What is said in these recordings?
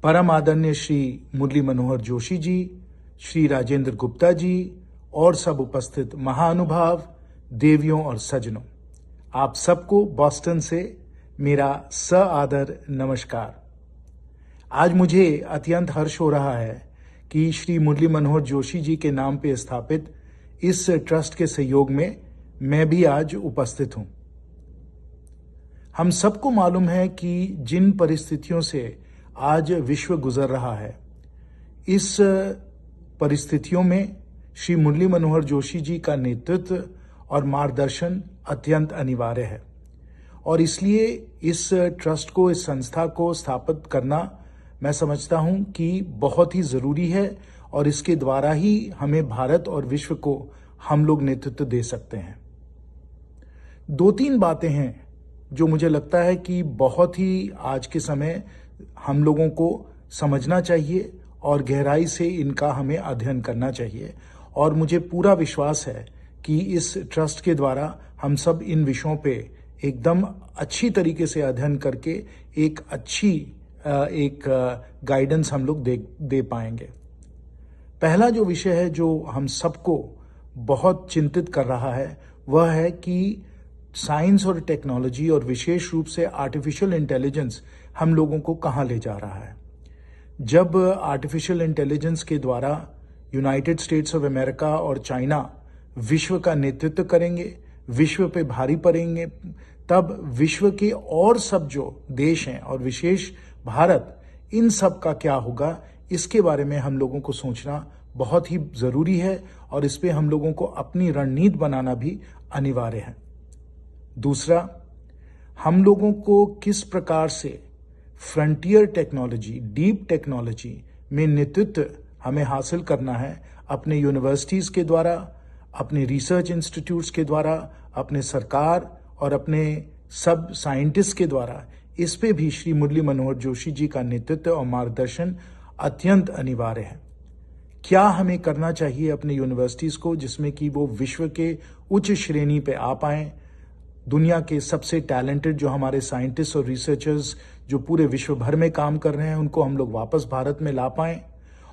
परम आदरणीय श्री मुरली मनोहर जोशी जी, श्री राजेंद्र गुप्ता जी और सब उपस्थित महानुभाव, देवियों और सज्जनों, आप सबको बॉस्टन से मेरा सआदर नमस्कार। आज मुझे अत्यंत हर्ष हो रहा है कि श्री मुरली मनोहर जोशी जी के नाम पे स्थापित इस ट्रस्ट के सहयोग में मैं भी आज उपस्थित हूं। हम सबको मालूम है कि जिन परिस्थितियों से आज विश्व गुजर रहा है, इस परिस्थितियों में श्री मुरली मनोहर जोशी जी का नेतृत्व और मार्गदर्शन अत्यंत अनिवार्य है और इसलिए इस ट्रस्ट को, इस संस्था को स्थापित करना मैं समझता हूं कि बहुत ही जरूरी है और इसके द्वारा ही हमें भारत और विश्व को हम लोग नेतृत्व दे सकते हैं। 2-3 बातें हैं जो मुझे लगता है कि बहुत ही आज के समय हम लोगों को समझना चाहिए और गहराई से इनका हमें अध्ययन करना चाहिए और मुझे पूरा विश्वास है कि इस ट्रस्ट के द्वारा हम सब इन विषयों पे एकदम अच्छी तरीके से अध्ययन करके एक अच्छी गाइडेंस हम लोग दे पाएंगे। पहला जो विषय है जो हम सबको बहुत चिंतित कर रहा है वह है कि साइंस और टेक्नोलॉजी और विशेष रूप से आर्टिफिशियल इंटेलिजेंस हम लोगों को कहाँ ले जा रहा है। जब आर्टिफिशियल इंटेलिजेंस के द्वारा यूनाइटेड स्टेट्स ऑफ अमेरिका और चाइना विश्व का नेतृत्व करेंगे, विश्व पे भारी पड़ेंगे, तब विश्व के और सब जो देश हैं और विशेष भारत, इन सब का क्या होगा, इसके बारे में हम लोगों को सोचना बहुत ही जरूरी है और इस पे हम लोगों को अपनी रणनीति बनाना भी अनिवार्य है। दूसरा, हम लोगों को किस प्रकार से फ्रंटियर टेक्नोलॉजी, डीप टेक्नोलॉजी में नेतृत्व हमें हासिल करना है अपने यूनिवर्सिटीज के द्वारा, अपने रिसर्च इंस्टीट्यूट्स के द्वारा, अपने सरकार और अपने सब साइंटिस्ट के द्वारा, इस पे भी श्री मुरली मनोहर जोशी जी का नेतृत्व और मार्गदर्शन अत्यंत अनिवार्य है। क्या हमें करना चाहिए अपने यूनिवर्सिटीज को जिसमें कि वो विश्व के उच्च श्रेणी पे आ पाएं, दुनिया के सबसे टैलेंटेड जो हमारे साइंटिस्ट और रिसर्चर्स जो पूरे विश्व भर में काम कर रहे हैं उनको हम लोग वापस भारत में ला पाएं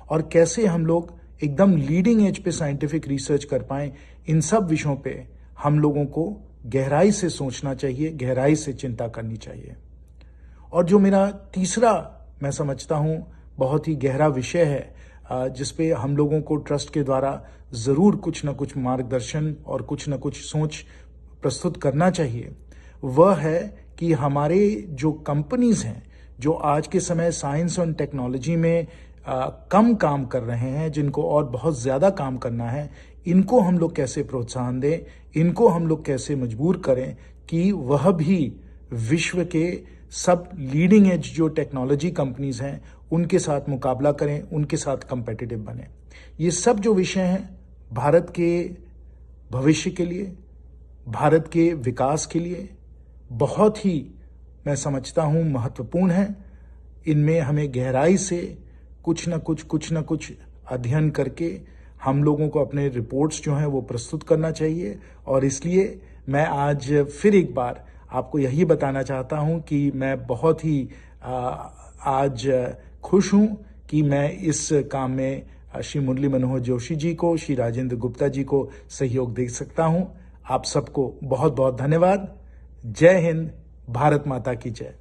और कैसे हम लोग एकदम लीडिंग एज पे साइंटिफिक रिसर्च कर पाएं, इन सब विषयों पे हम लोगों को गहराई से सोचना चाहिए, गहराई से चिंता करनी चाहिए। और जो मेरा तीसरा मैं समझता हूं बहुत ही गहरा विषय है जिसपे हम लोगों को ट्रस्ट के द्वारा जरूर कुछ ना कुछ मार्गदर्शन और कुछ ना कुछ सोच प्रस्तुत करना चाहिए, वह है कि हमारे जो कंपनीज हैं जो आज के समय साइंस और टेक्नोलॉजी में कम काम कर रहे हैं, जिनको और बहुत ज्यादा काम करना है, इनको हम लोग कैसे प्रोत्साहन दें, इनको हम लोग कैसे मजबूर करें कि वह भी विश्व के सब लीडिंग एज जो टेक्नोलॉजी कंपनीज हैं उनके साथ मुकाबला करें, उनके साथ कंपेटिटिव बने। ये सब जो विषय हैं भारत के भविष्य के लिए, भारत के विकास के लिए बहुत ही मैं समझता हूं महत्वपूर्ण है। इनमें हमें गहराई से कुछ न कुछ अध्ययन करके हम लोगों को अपने रिपोर्ट्स जो हैं वो प्रस्तुत करना चाहिए और इसलिए मैं आज फिर एक बार आपको यही बताना चाहता हूं कि मैं बहुत ही आज खुश हूं कि मैं इस काम में श्री मुरली मनोहर जोशी जी को, श्री राजेंद्र गुप्ता जी को सहयोग दे सकता हूं। आप सबको बहुत बहुत धन्यवाद। जय हिंद, भारत माता की जय।